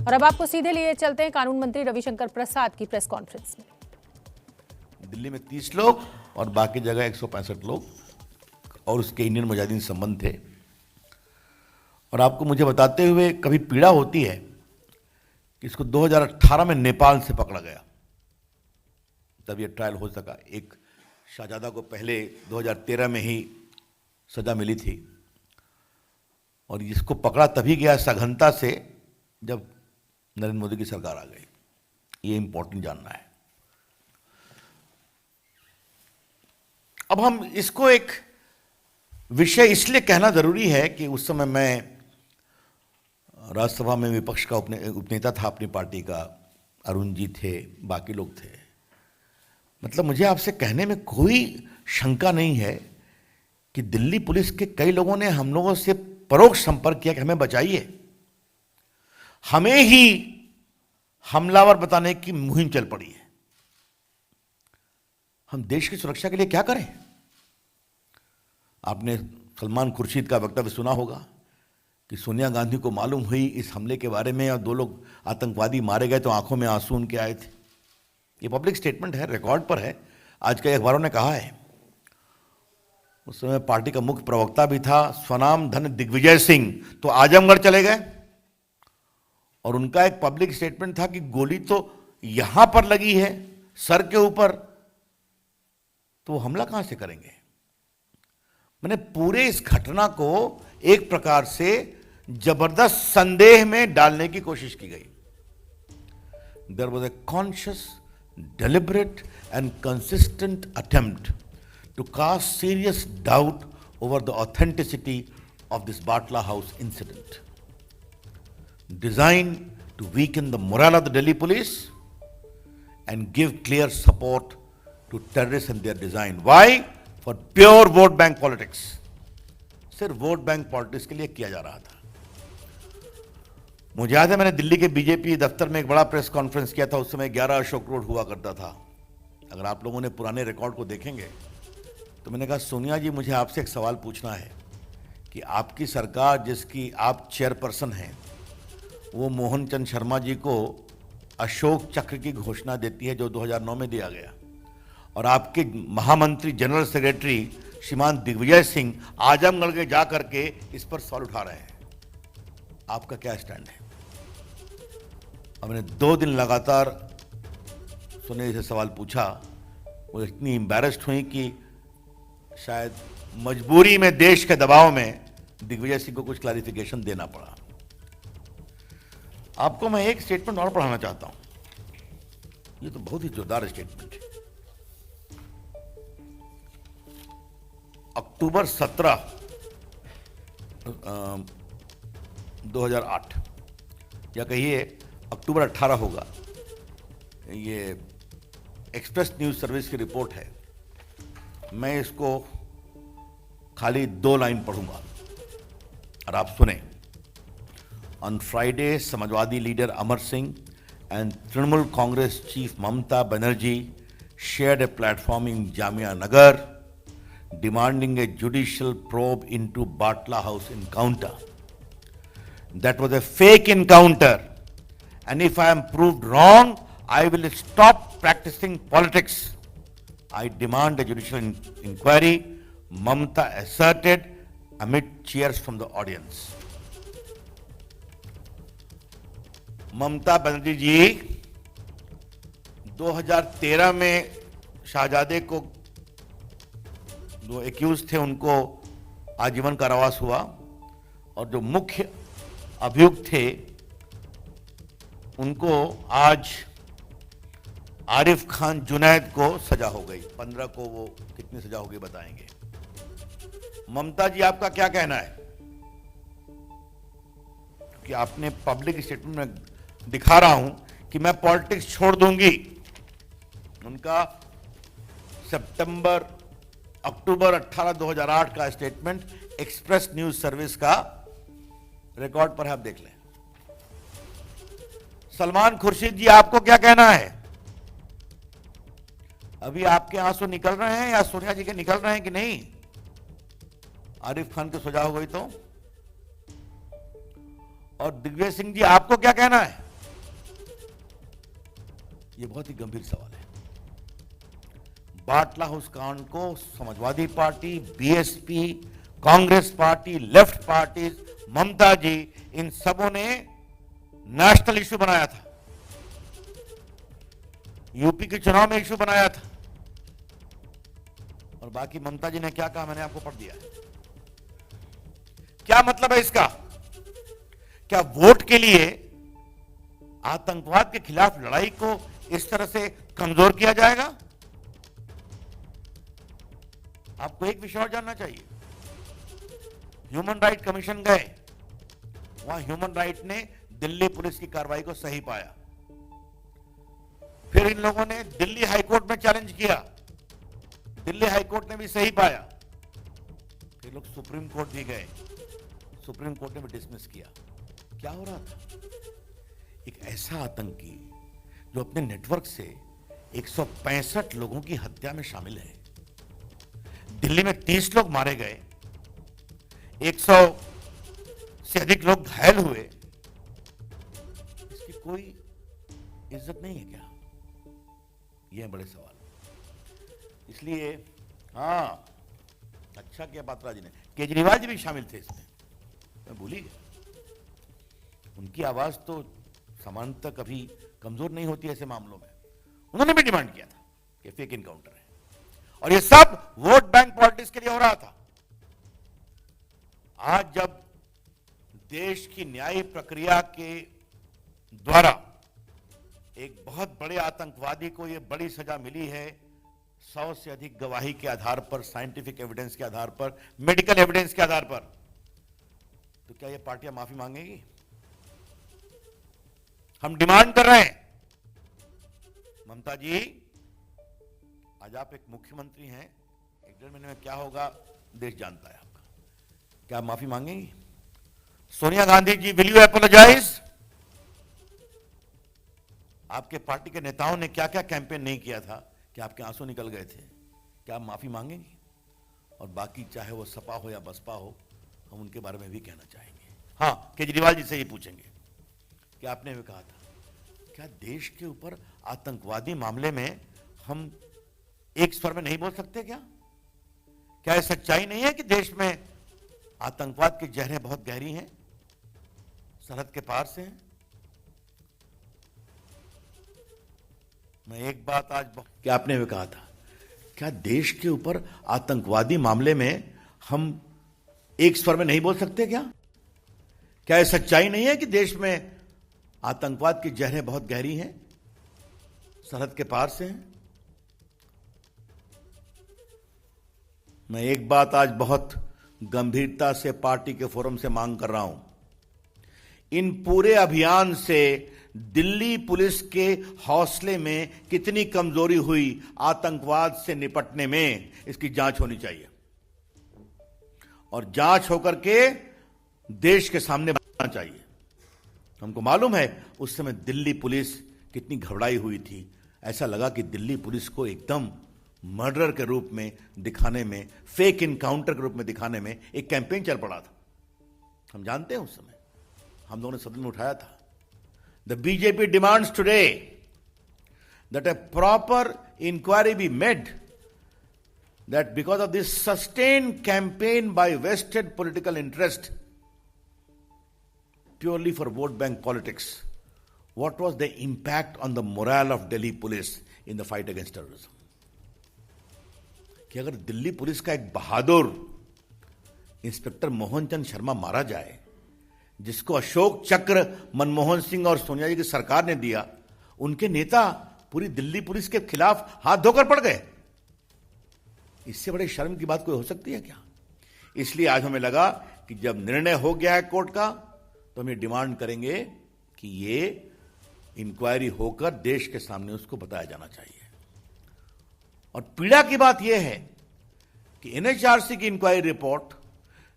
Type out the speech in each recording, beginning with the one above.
और अब आपको सीधे लिए चलते हैं कानून मंत्री रविशंकर प्रसाद की प्रेस कॉन्फ्रेंस में। दिल्ली में 30 लोग और बाकी जगह 165 लोग और उसके इंडियन मुजाहिदीन संबंध थे। और आपको मुझे बताते हुए कभी पीड़ा होती है कि इसको 2018 में नेपाल से पकड़ा गया, तब ये ट्रायल हो सका। एक शाहजादा को पहले 2013 में ही सजा मिली थी और इसको पकड़ा तभी गया सघनता से जब नरेंद्र मोदी की सरकार आ गई। ये इंपॉर्टेंट जानना है। अब हम इसको एक विषय इसलिए कहना जरूरी है कि उस समय मैं राज्यसभा में विपक्ष का उपनेता था अपनी पार्टी का, अरुण जी थे, बाकी लोग थे। मतलब मुझे आपसे कहने में कोई शंका नहीं है कि दिल्ली पुलिस के कई लोगों ने हम लोगों से परोक्ष संपर्क किया कि हमें बचाइए, हमें ही हमलावर बताने की मुहिम चल पड़ी है। हम देश की सुरक्षा के लिए क्या करें? आपने सलमान खुर्शीद का वक्तव्य सुना होगा कि सोनिया गांधी को मालूम हुई इस हमले के बारे में और 2 लोग आतंकवादी मारे गए तो आंखों में आंसू उनके आए थे। ये पब्लिक स्टेटमेंट है, रिकॉर्ड पर है, आज कई अखबारों ने कहा है। उस समय पार्टी का मुख्य प्रवक्ता भी था स्वनाम धन दिग्विजय सिंह, तो आजमगढ़ चले गए और उनका एक पब्लिक स्टेटमेंट था कि गोली तो यहां पर लगी है सर के ऊपर, तो हमला कहां से करेंगे? मैंने पूरे इस घटना को एक प्रकार से जबरदस्त संदेह में डालने की कोशिश की गई। There was a conscious, deliberate and consistent attempt to cast serious doubt over the authenticity of this Batla House incident, designed to weaken the morale of the Delhi police and give clear support to terrorists and their design. Why? For pure vote bank politics. सिर्फ vote bank politics के लिए किया जा रहा था। मुझे याद है मैंने दिल्ली के बीजेपी दफ्तर में एक बड़ा प्रेस कॉन्फ्रेंस किया था। उस समय 11 अशोक रोड हुआ करता था। अगर आप लोगों ने पुराने रिकॉर्ड को देखेंगे तो मैंने कहा सोनिया जी, मुझे आपसे एक सवाल पूछना है कि आपकी सरकार जिसकी आप चेयरपर्सन हैं वो मोहन चंद शर्मा जी को अशोक चक्र की घोषणा देती है जो 2009 में दिया गया, और आपके महामंत्री जनरल सेक्रेटरी श्रीमान दिग्विजय सिंह आजमगढ़ के जा करके इस पर सवाल उठा रहे हैं। आपका क्या स्टैंड है? और मैंने 2 दिन लगातार सोनिया से सवाल पूछा। वो इतनी एम्बैरेस्ड हुई कि शायद मजबूरी में, देश के दबाव में दिग्विजय सिंह को कुछ क्लैरिफिकेशन देना पड़ा। आपको मैं एक स्टेटमेंट और पढ़ाना चाहता हूं। ये तो बहुत ही जोरदार स्टेटमेंट है। अक्टूबर 17, 2008 या कहिए अक्टूबर 18 होगा। ये एक्सप्रेस न्यूज सर्विस की रिपोर्ट है। मैं इसको खाली 2 लाइन पढ़ूंगा और आप सुने। On Friday, Samajwadi leader Amar Singh and Trinamool Congress chief Mamata Banerjee shared a platform in Jamia Nagar demanding a judicial probe into Batla House encounter. That was a fake encounter, and if I am proved wrong, I will stop practicing politics. I demand a judicial inquiry, Mamta asserted amid cheers from the audience. Mamata Banerjee जी 2013 में शाहजादे को जो accused थे उनको आजीवन कारावास हुआ और जो मुख्य अभियुक्त थे उनको आज आरिफ खान जुनैद को सजा हो गई। 15 को वो कितनी सजा होगी बताएंगे। ममता जी, आपका क्या कहना है? कि आपने पब्लिक स्टेटमेंट में दिखा रहा हूं कि मैं पॉलिटिक्स छोड़ दूंगी। उनका अक्टूबर 18, 2008 का स्टेटमेंट एक्सप्रेस न्यूज सर्विस का रिकॉर्ड पर है, आप देख लें। सलमान खुर्शीद जी, आपको क्या कहना है? अभी आपके आंसू निकल रहे हैं या सोनिया जी के निकल रहे हैं कि नहीं? आरिफ खान की सजा हो गई तो। और दिग्विजय सिंह जी, आपको क्या कहना है? ये बहुत ही गंभीर सवाल है। बाटला हाउस कांड को Samajwadi Party, BSP, Congress party, left parties, Mamata ji, इन सबों ने नेशनल इश्यू बनाया था। यूपी के चुनाव में इश्यू बनाया था। और बाकी ममता जी ने क्या कहा मैंने आपको पढ़ दिया है। क्या मतलब है इसका? क्या वोट के लिए आतंकवाद के खिलाफ लड़ाई को इस तरह से कमजोर किया जाएगा? आपको एक विषय और जानना चाहिए। ह्यूमन राइट कमीशन गए, वहां ह्यूमन राइट ने दिल्ली पुलिस की कार्रवाई को सही पाया। फिर इन लोगों ने दिल्ली हाईकोर्ट में चैलेंज किया, दिल्ली हाईकोर्ट ने भी सही पाया। फिर लोग सुप्रीम कोर्ट भी गए, सुप्रीम कोर्ट ने भी डिसमिस किया। क्या हो रहा था? एक ऐसा आतंकी जो अपने नेटवर्क से 165 लोगों की हत्या में शामिल है, दिल्ली में 30 लोग मारे गए, 100 से अधिक लोग घायल हुए, इसकी कोई इज्जत नहीं है क्या? ये है बड़े सवाल। इसलिए हाँ, अच्छा किया पात्रा जी ने, केजरीवाल जी भी शामिल थे इसमें, मैं भूल ही गया। उनकी आवाज तो सामान्यतः कभी कमजोर नहीं होती ऐसे मामलों में। उन्होंने भी डिमांड किया था कि फेक इनकाउंटर है, और ये सब वोट बैंक पॉलिटिक्स के लिए हो रहा था। आज जब देश की न्यायिक प्रक्रिया के द्वारा एक बहुत बड़े आतंकवादी को यह बड़ी सजा मिली है, 100 से अधिक गवाही के आधार पर, साइंटिफिक एविडेंस के आधार पर, मेडिकल एविडेंस के आधार पर, तो क्या ये पार्टियां माफी मांगेगी? हम डिमांड कर रहे हैं, ममता जी, आज आप एक मुख्यमंत्री हैं, 1-1.5 महीने में क्या होगा देश जानता है आपका। क्या आप माफी मांगेंगी? Sonia Gandhi ji, will you apologise? आपके पार्टी के नेताओं ने क्या क्या कैंपेन नहीं किया था कि आपके आंसू निकल गए थे? क्या आप माफी मांगेंगी? और बाकी चाहे वो सपा हो या बसपा हो, हम उनके बारे में भी कहना चाहेंगे। हाँ, केजरीवाल जी से ही पूछेंगे कि आपने भी कहा था, क्या देश के ऊपर आतंकवादी मामले में हम एक स्वर में नहीं बोल सकते क्या? क्या यह सच्चाई नहीं है कि देश में आतंकवाद की जहरें बहुत गहरी हैं, सरहद के पार से हैं? मैं एक बात आज क्या आपने भी कहा था, क्या देश के ऊपर आतंकवादी मामले में हम एक स्वर में नहीं बोल सकते क्या? क्या यह सच्चाई नहीं है कि देश में आतंकवाद की जहरें बहुत गहरी हैं, सरहद के पार से हैं? मैं एक बात आज बहुत गंभीरता से पार्टी के फोरम से मांग कर रहा हूं। इन पूरे अभियान से दिल्ली पुलिस के हौसले में कितनी कमजोरी हुई आतंकवाद से निपटने में, इसकी जांच होनी चाहिए, और जांच होकर के देश के सामने आना चाहिए। हमको मालूम है उस समय दिल्ली पुलिस कितनी घबराई हुई थी। ऐसा लगा कि दिल्ली पुलिस को एकदम मर्डर के रूप में दिखाने में, फेक इनकाउंटर के रूप में दिखाने में एक कैंपेन चल पड़ा था। हम जानते हैं उस समय हम लोगों ने सदन में उठाया था। The BJP demands today that a proper inquiry be made, that because of this sustained campaign by vested political interest purely for vote bank politics, what was the impact on the morale of Delhi police in the fight against terrorism? कि अगर Delhi police का एक बहादुर inspector Mohan Chand Sharma मारा जाए, जिसको अशोक चक्र मनमोहन सिंह और सोनिया जी की सरकार ने दिया, उनके नेता पूरी दिल्ली पुलिस के खिलाफ हाथ धोकर पड़ गए, इससे बड़े शर्म की बात कोई हो सकती है क्या? इसलिए आज हमें लगा कि जब निर्णय हो गया है कोर्ट का, तो हम ये डिमांड करेंगे कि ये इंक्वायरी होकर देश के सामने उसको बताया जाना चाहिए। और पीड़ा की बात यह है कि एनएचआरसी की inquiry report,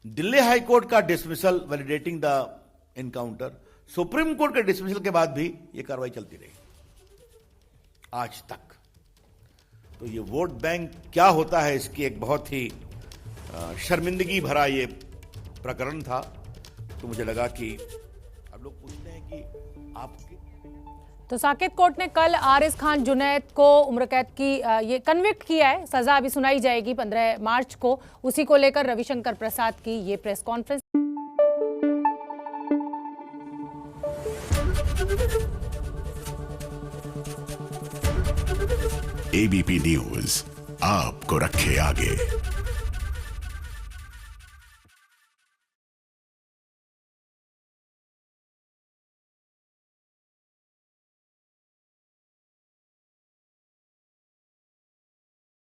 Delhi high court का dismissal validating the encounter, supreme court के डिसमिसल के बाद भी यह कार्रवाई चलती रही आज तक। तो ये वोट बैंक क्या होता है, इसकी एक बहुत ही शर्मिंदगी भरा ये प्रकरण था। तो मुझे लगा कि अब लोग पूछते हैं कि आपके तो साकेत कोर्ट ने कल आरिज खान जुनैद को उम्र कैद की ये कन्विक्ट किया है। सजा अभी सुनाई जाएगी 15 मार्च को। उसी को लेकर रविशंकर प्रसाद की ये प्रेस कॉन्फ्रेंस। एबीपी न्यूज आपको रखे आगे।